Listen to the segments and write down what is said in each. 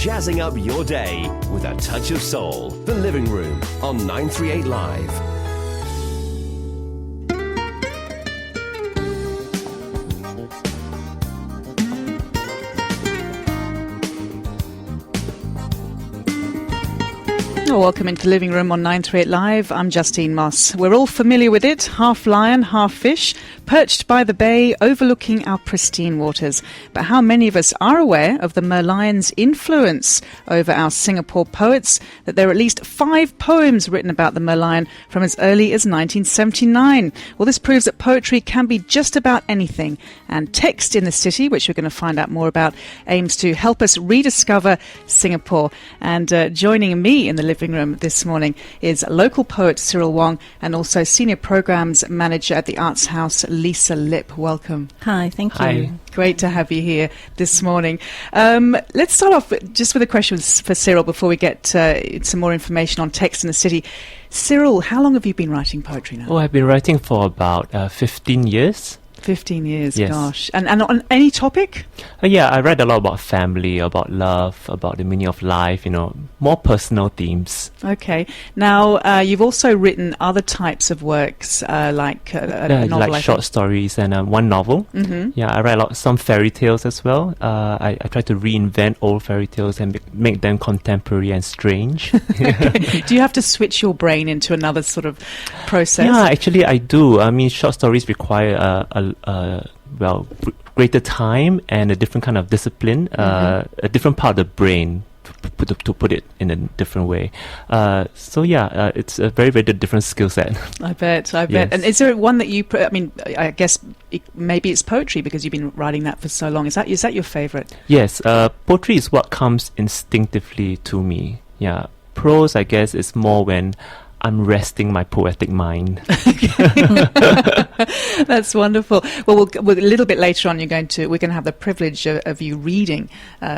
jazzing up your day with a touch of soul. The Living Room on 938 Live. Welcome into the Living Room on 938 Live. I'm Justine Moss. We're all familiar with it. Half lion, half fish, perched by the bay, overlooking our pristine waters. But how many of us are aware of the Merlion's influence over our Singapore poets? That there are at least 5 poems written about the Merlion from as early as 1979. Well, this proves that poetry can be just about anything. And Text in the City, which we're going to find out more about, aims to help us rediscover Singapore. And joining me in the Living Room this morning is local poet Cyril Wong and also Senior Programs Manager at the Arts House, Lisa Lip. Welcome. Hi, thank you. Great to have you here this morning. Let's start off just with a question for Cyril before we get some more information on Text in the City. Cyril, how long have you been writing poetry now? Oh, I've been writing for about 15 years. 15 years, yes. Gosh. And on any topic? Yeah, I write a lot about family, about love, about the meaning of life, more personal themes. Okay. Now, you've also written other types of works, like a novel, like short stories and one novel. Mm-hmm. Yeah, I write some fairy tales as well. I try to reinvent old fairy tales and make them contemporary and strange. Okay. Do you have to switch your brain into another sort of process? Yeah, actually I do. I mean, short stories require greater time and a different kind of discipline, a different part of the brain to put it in a different way. It's a very, very different skill set. I bet. Yes. And is there one that you put, I guess maybe it's poetry because you've been writing that for so long. Is that your favourite? Yes, poetry is what comes instinctively to me. Yeah, prose, I guess, is more when I'm resting my poetic mind. That's wonderful. Well, a little bit later on, we're going to have the privilege of you reading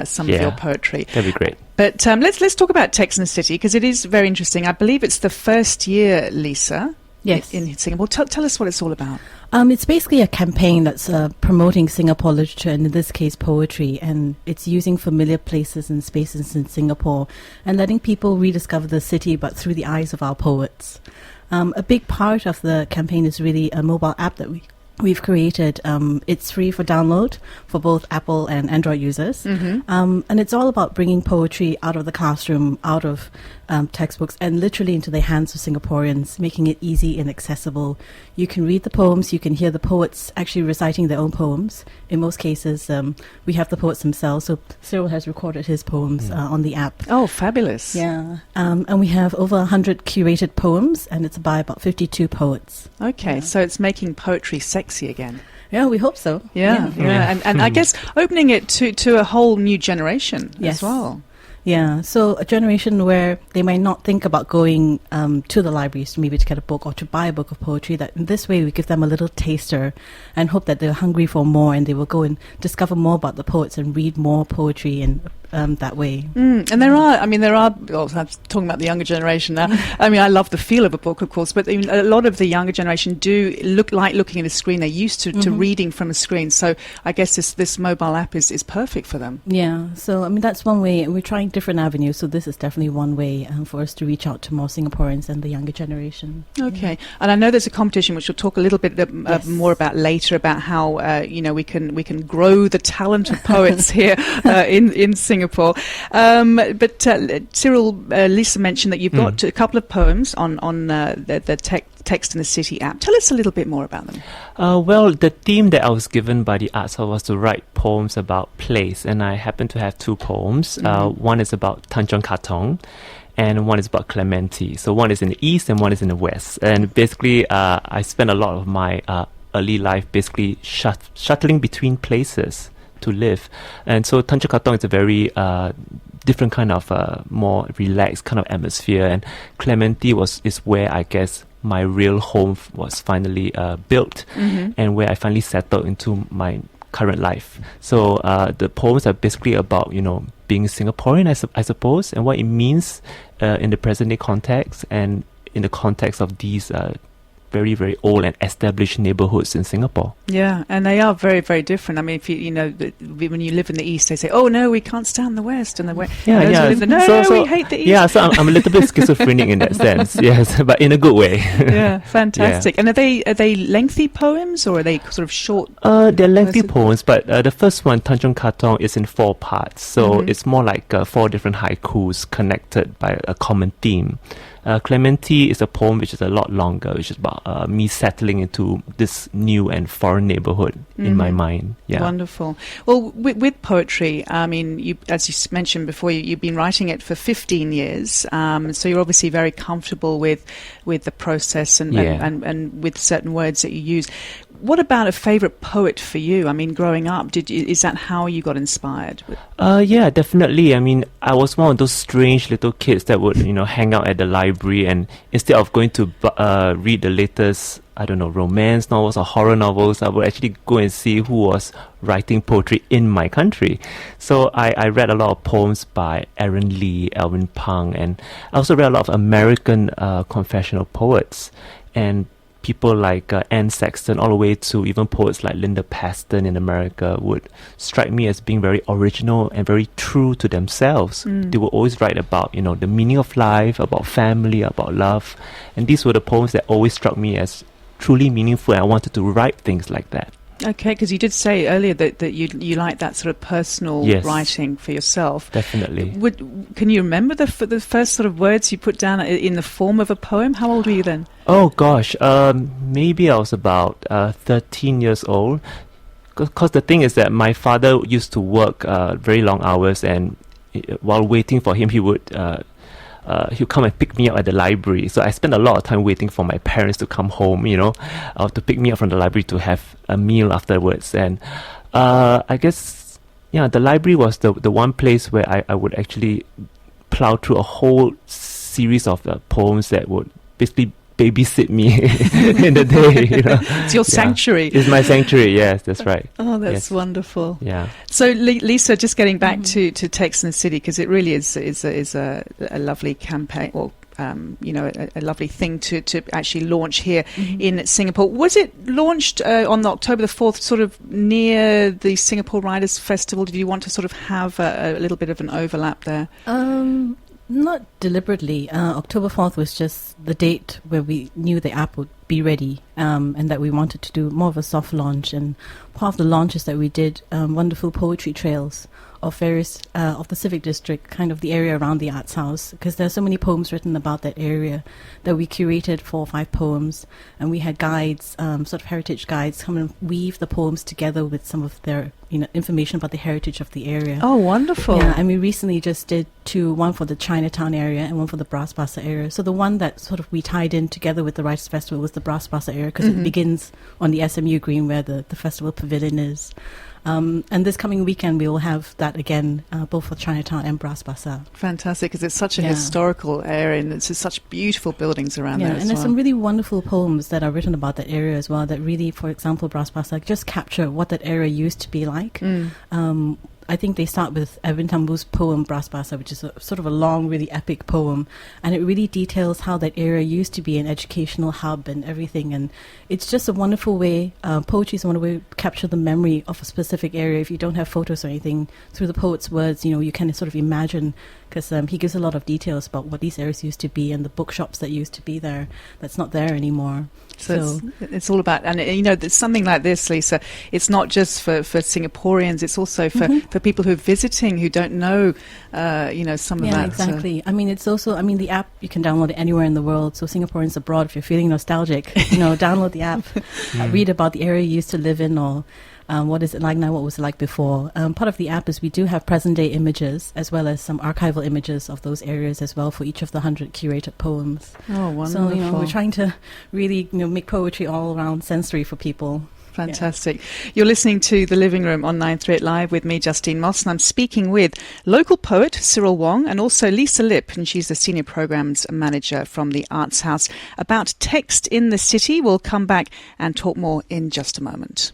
some of your poetry. That'd be great. But let's talk about Text in the City because it is very interesting. I believe it's the first year, Lisa. Yes. In Singapore. Tell us what it's all about. It's basically a campaign that's promoting Singapore literature, and in this case poetry, and it's using familiar places and spaces in Singapore and letting people rediscover the city but through the eyes of our poets. A big part of the campaign is really a mobile app that we've created. It's free for download for both Apple and Android users. Mm-hmm. And it's all about bringing poetry out of the classroom, out of textbooks, and literally into the hands of Singaporeans, making it easy and accessible. You can read the poems, you can hear the poets actually reciting their own poems. In most cases, we have the poets themselves. So Cyril has recorded his poems on the app. Oh, fabulous. Yeah. And we have over 100 curated poems, and it's by about 52 poets. Okay, so it's making poetry sexy again. Yeah, we hope so. Yeah. And I guess opening it to a whole new generation as well. Yeah, so a generation where they might not think about going to the libraries maybe to get a book or to buy a book of poetry, that in this way we give them a little taster and hope that they're hungry for more and they will go and discover more about the poets and read more poetry and that way. And there are, well, I'm talking about the younger generation now. I love the feel of a book, of course, but a lot of the younger generation do look like looking at a screen. They're used to reading from a screen. So I guess this mobile app is perfect for them. Yeah, so that's one way. We're trying different avenues, so this is definitely one way for us to reach out to more Singaporeans and the younger generation. Okay, and I know there's a competition which we'll talk a little bit more about later, about how we can grow the talent of poets here in Singapore. But Cyril, Lisa mentioned that you've got a couple of poems on the Text in the City app. Tell us a little bit more about them. Well, the theme that I was given by the Arts House was to write poems about place, and I happen to have 2 poems. One is about Tanjong Katong, and one is about Clementi. So one is in the east and one is in the west. And basically, I spent a lot of my early life basically shuttling between places to live. And so Tanjong Katong is a very different kind of more relaxed kind of atmosphere, and Clementi is where I guess my real home was finally built, and where I finally settled into my current life. So the poems are basically about being Singaporean, I suppose, and what it means in the present day context and in the context of these very, very old and established neighborhoods in Singapore. Yeah, and they are very, very different. I mean, if when you live in the East, they say, "Oh no, we can't stand the West," and the West, Yeah, those who yeah. live in the, no, we hate the East. Yeah, so I'm a little bit schizophrenic in that sense. Yes, but in a good way. Yeah, fantastic. And are they lengthy poems, or are they sort of short? They're lengthy Verses? poems, but the first one, Tanjong Katong, is in 4 parts. So it's more like 4 different haikus connected by a common theme. Clementi is a poem which is a lot longer, which is about me settling into this new and foreign neighborhood in my mind. Yeah. Wonderful. Well, with poetry, I mean, as you mentioned before, you've been writing it for 15 years. So you're obviously very comfortable with the process and with certain words that you use. What about a favourite poet for you? I mean, growing up, is that how you got inspired? Yeah, definitely. I mean, I was one of those strange little kids that would, hang out at the library, and instead of going to read the latest, romance novels or horror novels, I would actually go and see who was writing poetry in my country. So I read a lot of poems by Aaron Lee, Alvin Pang, and I also read a lot of American confessional poets, and people like Anne Sexton, all the way to even poets like Linda Paston in America, would strike me as being very original and very true to themselves. They would always write about, the meaning of life, about family, about love. And these were the poems that always struck me as truly meaningful, and I wanted to write things like that. Okay, because you did say earlier that you like that sort of personal Yes. writing for yourself. Definitely. Can you remember the first sort of words you put down in the form of a poem? How old were you then? Oh gosh, maybe I was about 13 years old. Because the thing is that my father used to work very long hours, and while waiting for him, he would he'll come and pick me up at the library. So I spent a lot of time waiting for my parents to come home, to pick me up from the library to have a meal afterwards. And I guess, the library was the one place where I would actually plow through a whole series of poems that would basically babysit me in the day. It's your sanctuary. It's my sanctuary, yes, that's right. Oh, that's Yes. wonderful. Yeah. So, Lisa, just getting back to Text and the City, because it really is a lovely campaign, or a lovely thing to actually launch here in Singapore. Was it launched on October the 4th, sort of near the Singapore Writers' Festival? Did you want to sort of have a little bit of an overlap there? Not deliberately. October 4th was just the date where we knew the app would be ready, and that we wanted to do more of a soft launch. And part of the launches that we did, wonderful poetry trails of various of the Civic District, kind of the area around the Arts House, because there are so many poems written about that area that we curated 4 or 5 poems, and we had guides, sort of heritage guides, come and weave the poems together with some of their information about the heritage of the area. Oh, wonderful. Yeah, and we recently just did 2, one for the Chinatown area and one for the Bras Basah area. So the one that sort of we tied in together with the Writers' Festival was the Bras Basah area, because it begins on the SMU Green where the festival pavilion is. And this coming weekend we will have that again, both for Chinatown and Bras Basah. Fantastic, because it's such a historical area, and it's such beautiful buildings around there as and there's well. some really wonderful poems that are written about that area as well, that really, for example, Bras Basah, just capture what that area used to be like. I think they start with Edwin Tambu's poem Bras Basah, which is sort of a long, really epic poem, and it really details how that area used to be an educational hub and everything. And it's just a wonderful way, poetry is a wonderful way to capture the memory of a specific area. If you don't have photos or anything, through the poet's words, you can sort of imagine, because he gives a lot of details about what these areas used to be and the bookshops that used to be there that's not there anymore. So it's all about, and there's something like this, Lisa, it's not just for Singaporeans, it's also for people who are visiting, who don't know, some of that. Yeah, exactly. It's also, the app, you can download it anywhere in the world. So Singaporeans abroad, if you're feeling nostalgic, download the app, read about the area you used to live in, or what is it like now, what was it like before. Part of the app is we do have present-day images, as well as some archival images of those areas as well for each of the 100 curated poems. Oh, wonderful. So, we're trying to really, make poetry all around sensory for people. Fantastic. Yeah. You're listening to The Living Room on 938 Live with me, Justine Moss, and I'm speaking with local poet Cyril Wong and also Lisa Lip, and she's the Senior Programs Manager from the Arts House, about Text in the City. We'll come back and talk more in just a moment.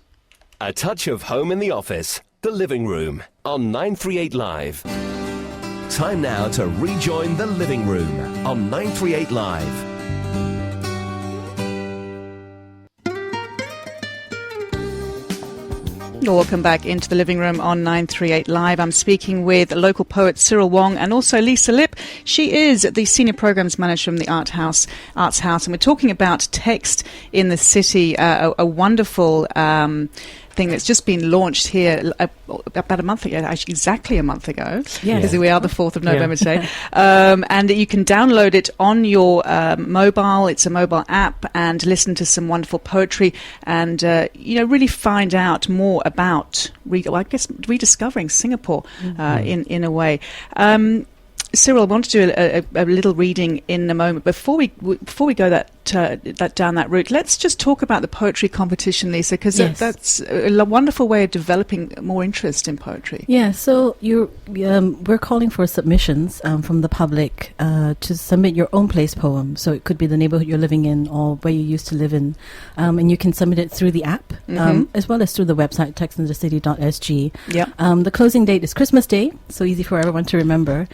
A touch of home in the office. The Living Room on 938 Live. Time now to rejoin The Living Room on 938 Live. Welcome back into the living room on 938 Live. I'm speaking with local poet Cyril Wong and also Lisa Lip. She is the Senior Programs Manager from the Arts House, and we're talking about text in the city, a wonderful thing that's just been launched here about a month ago, actually exactly a month ago, because we are the 4th of November today. And you can download it on your mobile. It's a mobile app, and listen to some wonderful poetry and, really find out more about, rediscovering Singapore in a way. Cyril, I want to do a little reading in a moment. Before we go down that route, let's just talk about the poetry competition, Lisa, because that's a wonderful way of developing more interest in poetry. Yeah, so we're calling for submissions from the public to submit your own place poem. So it could be the neighborhood you're living in or where you used to live in, and you can submit it through the app as well as through the website textinthecity.sg. The closing date is Christmas Day, so easy for everyone to remember.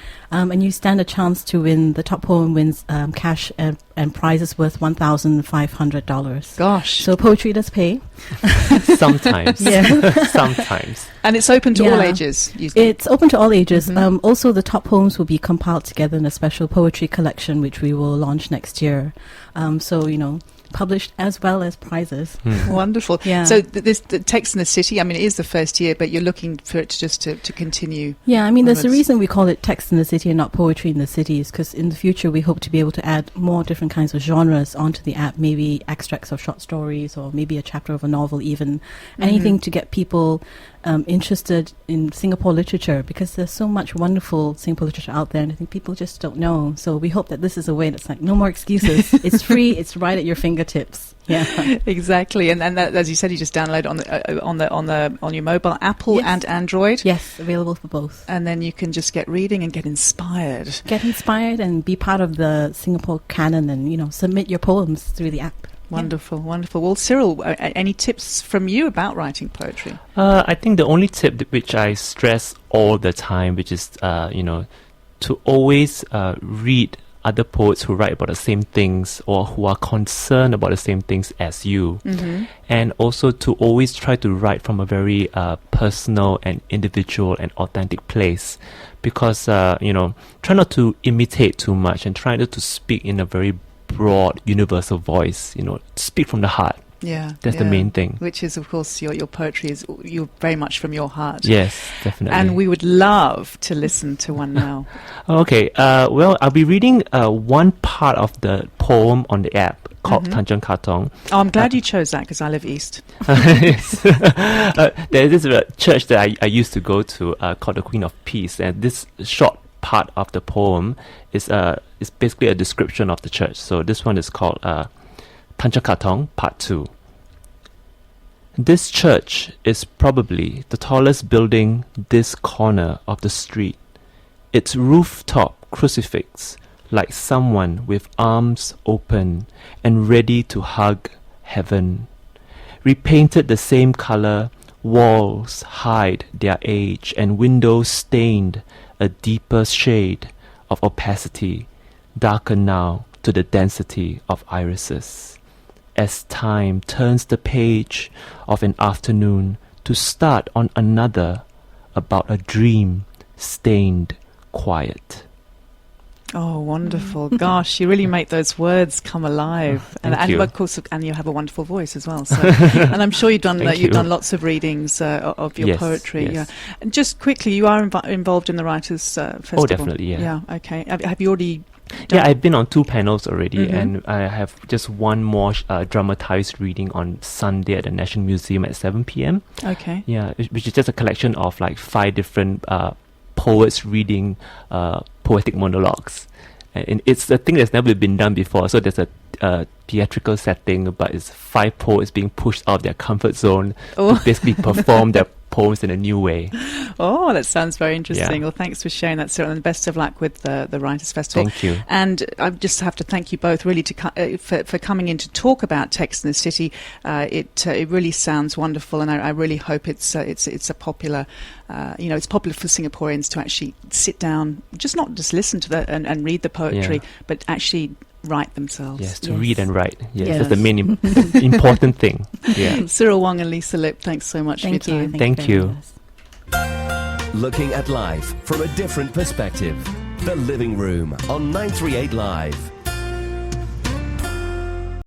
And you stand a chance to win. The top poem wins cash and prizes worth $1,500. Gosh. So poetry does pay. Sometimes. Sometimes. And it's open to all ages. It's open to all ages. Also, the top poems will be compiled together in a special poetry collection, which we will launch next year. Published as well as prizes. Wonderful. Yeah. So the text in the city, it is the first year, but you're looking for it to continue. Yeah, there's a reason we call it text in the city and not poetry in the city, is because in the future we hope to be able to add more different kinds of genres onto the app, maybe extracts of short stories or maybe a chapter of a novel even. Anything to get people interested in Singapore literature, because there's so much wonderful Singapore literature out there and I think people just don't know. So we hope that this is a way that's like, no more excuses. It's free, it's right at your fingertips. Yeah, exactly. And that, as you said, you just download on your mobile, Apple and Android. Yes, available for both. And then you can just get reading and get inspired. Get inspired and be part of the Singapore canon and, submit your poems through the app. Wonderful, wonderful. Well, Cyril, any tips from you about writing poetry? I think the only tip which I stress all the time, which is, to always read other poets who write about the same things or who are concerned about the same things as you. And also to always try to write from a very personal and individual and authentic place. Because, try not to imitate too much and try not to speak in a very broad, universal voice, speak from the heart. Yeah. That's the main thing. Which is, of course, your poetry is you're very much from your heart. Yes, definitely. And we would love to listen to one now. Okay. I'll be reading one part of the poem on the app called Tanjung Katong. Oh, I'm glad you chose that because I live east. There is a church that I used to go to called the Queen of Peace, and this short part of the poem is basically a description of the church. So this one is called Tanjung Katong Part 2. This church is probably the tallest building this corner of the street. Its rooftop crucifix like someone with arms open and ready to hug heaven. Repainted the same color, walls hide their age and windows stained a deeper shade of opacity, darker now to the density of irises. As time turns the page of an afternoon to start on another about a dream stained quiet. Oh, wonderful. Gosh, you really make those words come alive. Thank you. Of course, and you have a wonderful voice as well. So, and I'm sure you've done lots of readings of your poetry. Yes. Yeah. And just quickly, you are involved in the Writers' Festival. Oh, definitely, yeah. Yeah, okay. Have you already... Yeah, I've been on 2 panels already, and I have just one more dramatized reading on Sunday at the National Museum at 7 p.m. Okay. Yeah, which is just a collection of like 5 different poets reading poetic monologues. And it's a thing that's never been done before. So there's a theatrical setting, but it's 5 poets being pushed out of their comfort zone to basically perform their poems in a new way. Oh, that sounds very interesting. Yeah. Well, thanks for sharing that, Cyril, and best of luck with the Writers' Festival. Thank you. And I just have to thank you both really for coming in to talk about text in the city. It really sounds wonderful, and I really hope it's a popular. It's popular for Singaporeans to actually sit down, not just listen to and read the poetry, but actually write themselves. Yes, to Yes. read and write. Yes, Yes. that's the main important thing. Yeah. Cyril Wong and Lisa Lip, thanks so much Thank for your you. time. Thank for having you. us. Looking at life from a different perspective. The Living Room on 938 Live.